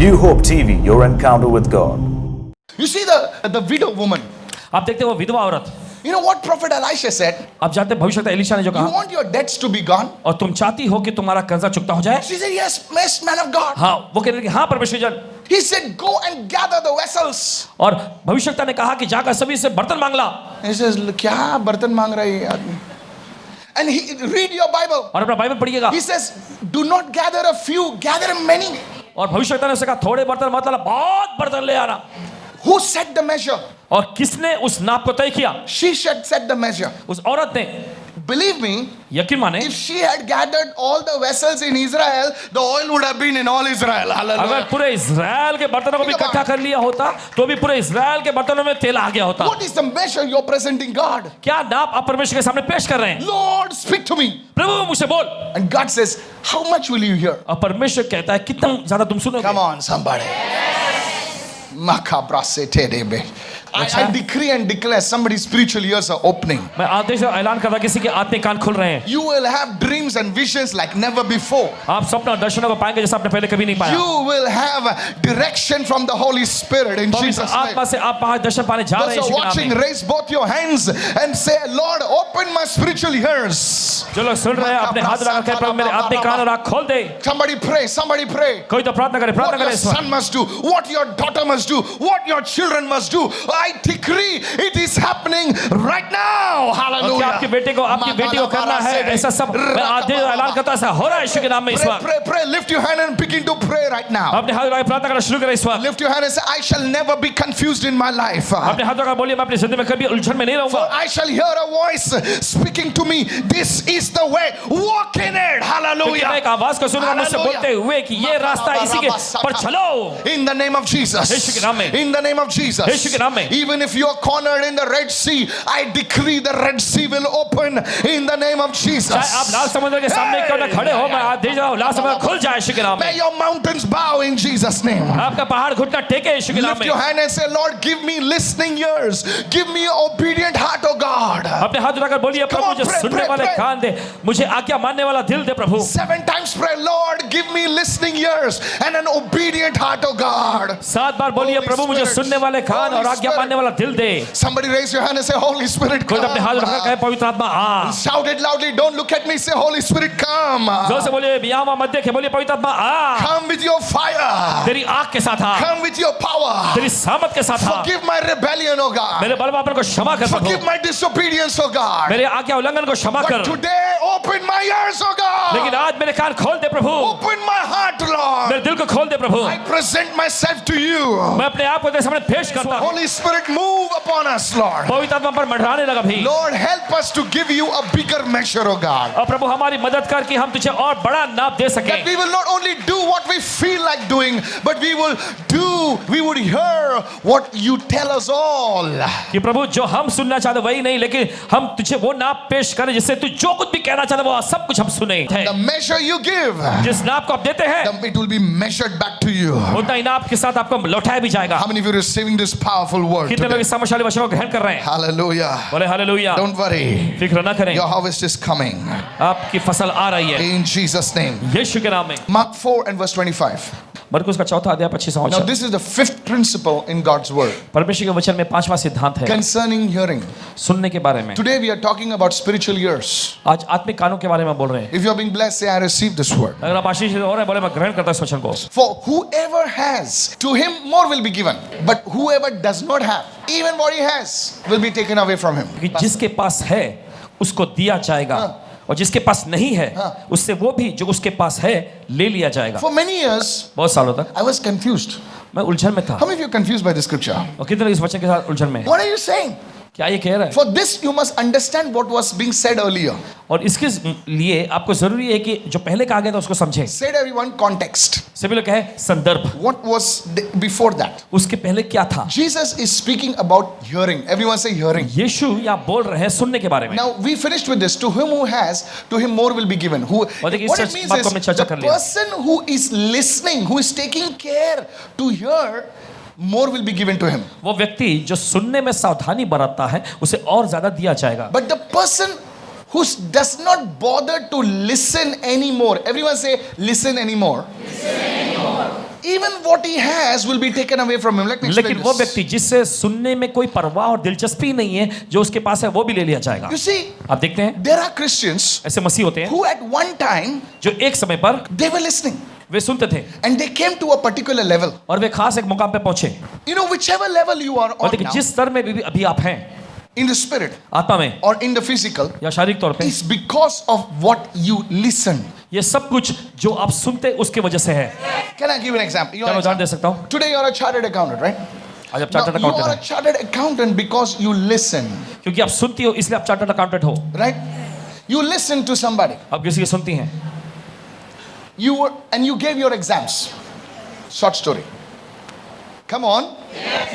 New Hope TV, your encounter with God. You see the widow woman. आप देखते हो वो विधवा औरत। You know what Prophet Elisha said? आप जानते हैं भविष्यवक्ता एलीशा ने जो You कहा, want your debts to be gone? और तुम चाहती हो कि तुम्हारा कर्जा चुकता हो जाए? She said, yes, man of God. हाँ, वो कह रहे कि हाँ परमेश्वर जन। He said, go and gather the vessels. और भविष्यवक्ता ने कहा कि जाकर सभी से बर्तन मांग ला। He says, क्या बर्तन मांग रहा है ये आदमी? And read your Bible. और अपना बाइबल पढ़िएगा। He says, do not gather a few, gather many. और भविष्यवक्ता ने उसे कहा थोड़े बर्तन मत लाना, बहुत बर्तन ले आना। Who set the measure? और किसने उस नाप को तय किया? She set the measure. उस औरत ने। Believe me, यकीन माने, if she had gathered all the vessels in Israel, the oil would have been in all Israel. अगर Hallelujah. पूरे इज़राइल के बर्तनों को भी इकट्ठा कर लिया होता तो भी पूरे इज़राइल के बर्तनों में तेल आ गया होता। What is the measure you're presenting God? क्या नाप आप परमेश्वर के सामने पेश कर रहे हैं? Lord, speak to me. प्रभु मुझसे बोल। And God says, how much will you hear? और परमेश्वर कहता है कितना ज्यादा तुम सुनोगे? Come on, somebody. Makabrase terebe. I decree and declare somebody's spiritual ears are opening. मैं आदेश से ऐलान करता किसी के आत्मिक कान खुल रहे हैं। You will have dreams and visions like never before. आप सपने और दर्शनों को पाएंगे जैसा आपने पहले कभी नहीं पाया। You will have direction from the Holy Spirit in Jesus' name. आत्मा से आप वहां दर्शन पाने जा रहे हैं Those यीशु who के are नाम watching, में। raise both your hands and say, Lord, open my spiritual ears. जो लोग सुन रहे हैं अपने हाथ लगाकर कहें प्रभु मेरे आत्मिक कान और आँख खोल दे। Somebody pray, somebody pray. कोई तो प्रार्थना करे, What प्रार्थना your करे इस वक्त। son must do, what your daughter must do, what your children must do. I decree it is happening right now. और क्या Hallelujah. आपकी बेटे को आपकी बेटी को करना है ऐसा सब मैं आदेश ऐलान करता ऐसा हो रहा है यीशु के नाम में इस Pray, वक्त। pray, pray. Lift your hand and begin to pray right now. अपने हाथ लगाकर प्रार्थना करना शुरू करें इस वक्त। Lift your hand and say, I shall never be confused in my life. अपने हाथ लगाकर बोलिए मैं अपनी जिंदगी में कभी उलझन में नहीं For रहूंगा। I shall hear a voice speaking to me. This is the way. Walk in it. क्योंकि मैं Hallelujah. एक आवाज को सुनूंगा मुझसे बोलते हुए कि ये रास्ता इसी के पर चलो। In the name of Jesus. यीशु के नाम में। In the name of Jesus. यीशु के नाम में। Even if you are cornered in the Red Sea, I decree the Red Sea will open in the name of Jesus. चाहे आप लाल समुद्र के सामने क्यों ना खड़े हो, मैं आदेश दे रहा हूं लाल समुद्र खुल जाए यीशु के नाम May में। your mountains bow in Jesus' name. आपका पहाड़ घुटना टेके यीशु के नाम Lift में। your hand and say, Lord, give me listening ears. Give me an obedient heart, oh God. अपने हाथ उठाकर बोलिए Come प्रभु on, मुझे pray, सुनने pray, वाले pray. कान दे, मुझे आज्ञा मानने वाला दिल दे प्रभु। 7 times pray, Lord, give me listening ears and an obedient heart, oh God. 7 बार बोलिए Holy प्रभु मुझे Spirit, सुनने वाले कान और Holy आज्ञा Spirit. मानने वाला दिल दे। Somebody raise your hand and say, Holy Spirit, कोई तो अपने हाथ उठाकर कहे come. पवित्र आत्मा आ। Shout it loudly. Don't look at me. Say, Holy Spirit, come. जोर से बोलिए यहाँ वहाँ मत देखे, बोलिए पवित्र आत्मा आ। Come with your fire. तेरी आग के साथ आ, Come with your power. तेरी सामत के साथ आ। Forgive my rebellion, oh God. मेरे बलवापन को क्षमा कर Forgive Prabhu, my disobedience, oh God. मेरे आज्ञा उल्लंघन को क्षमा But कर। today, open my ears, oh लेकिन God. आज मेरे कान खोल दे प्रभु, Open my heart, Lord. मेरे दिल को खोल दे प्रभु। I present myself to you. मैं अपने आप को तेरे सामने पेश करता हूँ। Holy Spirit, move upon us, Lord. पवित्र आत्मा पर मंडराने लगा भी। Lord, help us to give you a bigger measure, oh God. और प्रभु हमारी मदद कर कि हम तुझे और बड़ा नाप दे That सकें। we will not only do what we feel like doing, but we would hear what you tell us all. कि प्रभु जो हम सुनना चाहते वही नहीं, लेकिन हम तुझे वो नाप पेश करें जिससे तू जो कुछ भी कहना चाहते वो सब कुछ हम सुने। The measure you give, जिस नाप को आप देते हैं it will be measured back to you. उतना ही नाप के साथ आपको लौटाया भी जाएगा। How many of you are receiving this powerful word कितने लोग today? इस समशाली वचन को ग्रहण कर रहे हैं? Hallelujah. बोले हालेलुया। Don't worry. फिक्र ना करें, Your harvest is coming. आपकी फसल आ रही है In Jesus' name. यीशु के नाम में। Mark 4 and verse 25. मरकुस का 4 अध्याय 25 Now वचन। this is the 5th principle in God's word परमेश्वर के वचन में 5वां सिद्धांत है concerning hearing. सुनने के बारे में। Today we are talking about spiritual ears. आज आत्मिक कानों के बारे में बोल रहे हैं। If you are being blessed, say I receive this word. अगर आप आशीष हो रहे हैं बोले मैं ग्रहण करता हूं इस वचन को। For whoever has, to him more will be given. But whoever does not have, even what he has, will be taken away from him. कि जिसके पास है उसको दिया जाएगा और जिसके पास नहीं है उससे वो भी जो उसके पास है ले लिया जाएगा। For many years, बहुत सालों तक I was confused. मैं उलझन में था। How many of you are confused by the scripture? और कितने लोग इस वचन के साथ उलझन में हैं? What are you saying? क्या ये कह रहा है? For this, you must understand what was being said earlier. और इसके लिए आपको जरूरी है कि जो पहले कहा गया था उसको समझें। Said everyone context. सभी लोग कहे संदर्भ, What was before that? उसके पहले क्या था? Jesus is speaking about hearing. Everyone say hearing. यीशु यहाँ बोल रहे हैं सुनने के बारे में। Now we finished with this. To whom who has, to him more will be given. Who? What देखिए, it इस means बात is को हमने चर्चा the कर लिया। person who is listening, who is taking care to hear, more will be given to him. वो व्यक्ति जो सुनने में सावधानी बरतता है उसे और ज्यादा दिया जाएगा। But the person who does not bother to listen anymore, everyone say listen anymore. even what he has will be taken away from him. Let me explain लेकिन वो this. व्यक्ति जिससे सुनने में कोई परवाह और दिलचस्पी नहीं है, जो उसके पास है वो भी ले लिया जाएगा। You see, आप देखते हैं there are Christians ऐसे मसीह होते हैं who at one time जो एक समय पर they were listening वे सुनते थे and they came to a particular level. और वे खास एक मुकाम पे पहुंचे। You know, whichever level you are और on देखिए now, जिस स्तर में भी अभी आप हैं, in the spirit आत्मा में or in the physical, या शारीरिक तौर पे, is because of what you listen. ये सब कुछ जो आप सुनते उसके वजह से है। Can I give an example? क्या मैं उदाहरण दे सकता हूँ? Today you are a chartered accountant, right? आज आप Now, chartered you are accountant a हैं chartered accountant because you listen, क्योंकि आप सुनती हो इसलिए आप चार्टर्ड अकाउंटेंट हो। right? You listen to somebody. आप किसी की सुनती हैं And you gave your exams. Short story. Come on.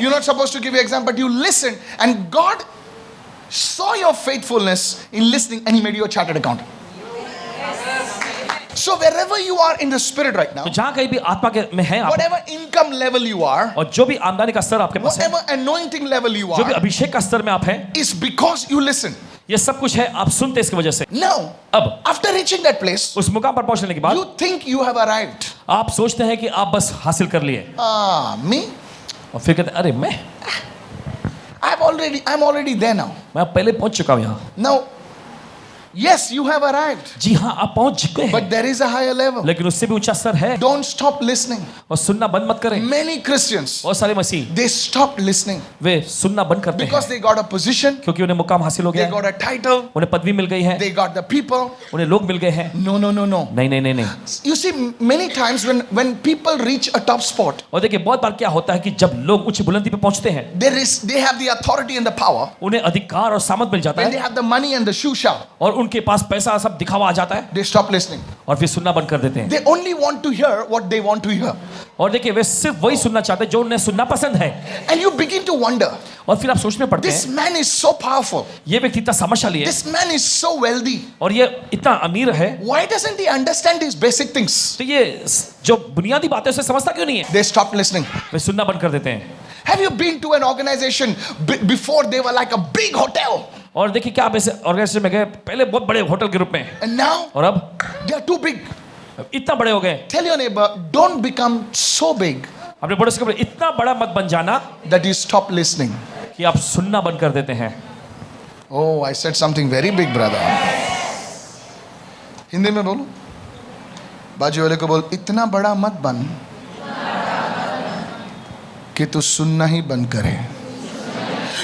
You're not supposed to give your exam, but you listened, and God saw your faithfulness in listening, and He made you a chartered accountant. So wherever you are in the spirit right now, तो जहाँ कहीं भी आत्मा के में है आप, whatever income level you are, और जो भी आमदनी का स्तर आपके पास है, whatever anointing level you जो भी are, अभिषेक का स्तर में आप हैं, is because you listen. ये सब कुछ है आप सुनते इसकी वजह से। Now, अब after reaching that place, उस मुकाम पर पहुंचने के बाद you think you have arrived. आप सोचते हैं कि आप बस हासिल कर लिए, Me? और फिर कहते हैं अरे I'm already there now. मैं पहले पहुंच चुका हूं यहाँ। Now, yes, you have arrived, जी हाँ, आप पहुंच चुके हैं, but there is a higher level. लेकिन उससे भी ऊंचा स्तर है। Don't stop listening. और सुनना बंद मत करें। Many Christians, बहुत सारे मसीह they stopped listening वे सुनना बंद करते because हैं they got a position, क्योंकि उन्हें मुकाम हासिल हो they गया, got a title, उन्हें पदवी मिल गई है, they got the people. उन्हें लोग मिल गए हैं। No. नहीं नहीं नहीं नहीं। You see, many times when people reach a top spot, और देखिए बहुत बार क्या होता है कि जब लोग उच्च बुलंदी पे पहुंचते हैं, they have the authority and the power, उन्हें अधिकार और सामर्थ मिल जाता and they है have the money and the shoe shop. और उनके पास पैसा सब दिखावा आ जाता है They stop listening. और फिर सुनना बंद कर देते हैं। They only want to hear what they want to hear. और देखिए वे सिर्फ वही सुनना चाहते हैं जो उन्हें सुनना पसंद है। And you begin to wonder, और फिर आप सोचने पड़ते this हैं man is so powerful. ये व्यक्ति इतना सामर्थ्यशाली है This man is so wealthy. और ये इतना अमीर है, Why doesn't he understand these basic things? तो ये जो बुनियादी बातें उसे समझता क्यों नहीं है? They stop listening. वे सुनना बंद कर देते हैं। Have you been to an organization before they were like a big hotel? और देखिए क्या आप ऐसे ऑर्गेनाइजेशन में गए, पहले बहुत बड़े होटल के रूप में, And now और अब they are too big. इतना बड़े हो गए। Tell your neighbor, don't become so big अपने पड़ोसी के इतना बड़ा मत बन जाना that you stop listening. कि आप सुनना बंद कर देते हैं। Oh, I said something very big, brother. Hindi में बोलो, बाजू वाले को बोल, इतना बड़ा मत बन कि तू सुनना ही बंद करे.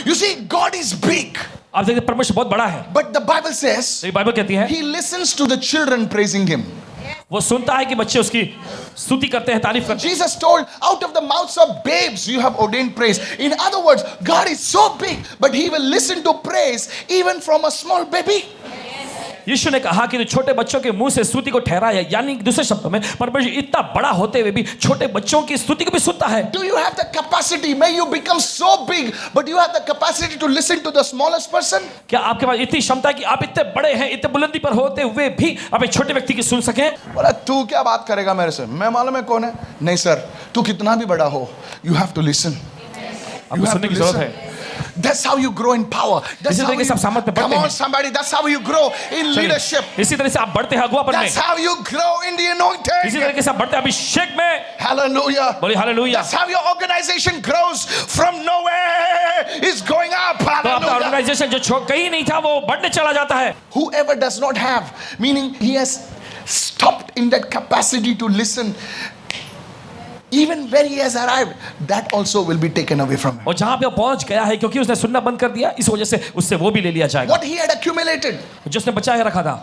You see, God is big, आप देखिए परमेश्वर बहुत बड़ा है, but the Bible says तो ये बाइबल कहती है He listens to the children praising Him. वो सुनता है कि बच्चे उसकी स्तुति करते हैं, तारीफ करते हैं। Jesus told, out of the mouths of babes you have ordained praise. In other words, God is so big, but He will listen to praise even from a small baby. यीशु ने कहा कि छोटे बच्चों के मुंह से स्तुति को ठहराया, यानी दूसरे शब्दों में परमेश्वर इतना बड़ा होते हुए भी छोटे बच्चों की स्तुति को भी सुनता है। Do you have the capacity? May you become so big, but you have the capacity to listen to the smallest person? क्या आपके पास इतनी क्षमता है कि आप इतने बड़े हैं, इतने बुलंदी पर होते हुए भी आप एक छोटे व्यक्ति की सुन सकें? बोला तू क्या बात करेगा मेरे से, मैं मालूम है कौन है? नहीं सर, तू कितना भी बड़ा हो, you have to listen. आपको सुनने की जरूरत है। That's how you grow in power. That's इसी how तरीके से आप सामर्थ में बढ़ते come on हैं। somebody, that's how you grow in leadership. इसी तरह से आप बढ़ते हैं अगुवापन में, That's how you grow in the anointing. इसी तरीके से आप बढ़ते हैं अभिषेक में। Hallelujah. बोलिए hallelujah. That's how your organization grows from nowhere is going up. तो आपका Hallelujah. ऑर्गेनाइजेशन जो कहीं नहीं था वो बढ़ने चला जाता है। Whoever does not have, meaning he has stopped in that capacity to listen, even when he has arrived, that also will be taken away from him. और जहां पे वो पहुंच गया है क्योंकि उसने सुनना बंद कर दिया, इस वजह से उससे वो भी ले लिया जाएगा। What he had accumulated, जो उसने बचा के रखा था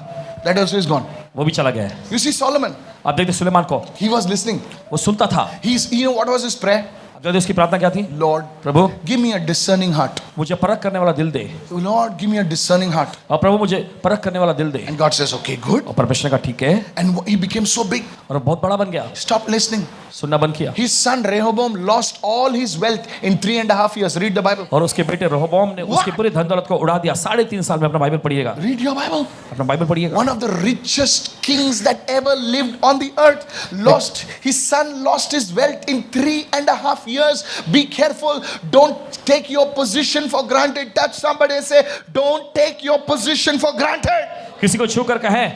that also is gone. वो भी चला गया है। You see Solomon, आप देखते सुलेमान को, he was listening. वो सुनता था। You know what was his prayer? आप देखते उसकी प्रार्थना क्या थी? Lord, Prabhu give me a discerning heart. मुझे परख करने वाला दिल दे, Lord, give me a discerning heart. और प्रभु मुझे परख करने वाला दिल दे। And God says, okay, good. और परमेश्वर ने कहा ठीक है, And he became so big. और बहुत बड़ा बन गया, Stop listening. सुनना बंद किया। His son Rehoboam lost all his wealth in 3.5 years. Read the Bible. और उसके बेटे रोहबोम ने उसकी पूरी धन दौलत को उड़ा दिया। 3.5 साल में अपना बाइबल पढ़िएगा, Read your Bible. अपना बाइबल पढ़िएगा। One of the richest kings that ever lived on the earth lost his son, lost his wealth in 3.5 years. Be careful. Don't take your position for granted. Touch somebody and say, don't take your position for granted. किसी को छू कर कहे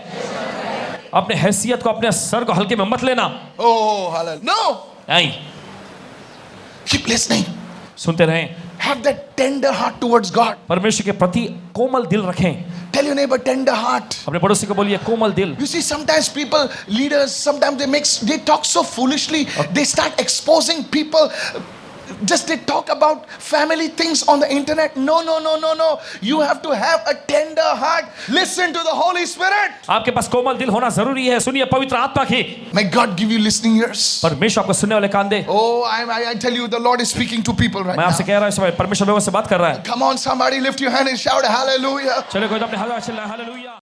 अपने हैसियत को, अपने sir को हल्के में मत लेना। Oh, hallelujah. No. नहीं, Keep listening. सुनते रहें। Have that tender heart towards God. परमेश्वर के प्रति कोमल दिल रखें। Tell your neighbor, tender heart. अपने पड़ोसी को बोलिए कोमल दिल। You see, sometimes people, leaders, sometimes they talk so foolishly. They start exposing people. Just they talk about family things on the internet. No. You have to have a tender heart. Listen to the Holy Spirit. आपके पास कोमल दिल होना जरूरी है। सुनिए पवित्र आत्मा की। May God give you listening ears. परमेश्वर आपको सुनने वाले कान दे। Oh, I tell you, the Lord is speaking to people right मैं now. आपसे कह रहा हूं इस समय परमेश्वर लोगों से बात कर रहा है। Come on, somebody lift your hand and shout hallelujah. चलो कोई तो अपने हाथ में चिल्लाए हालेलुया।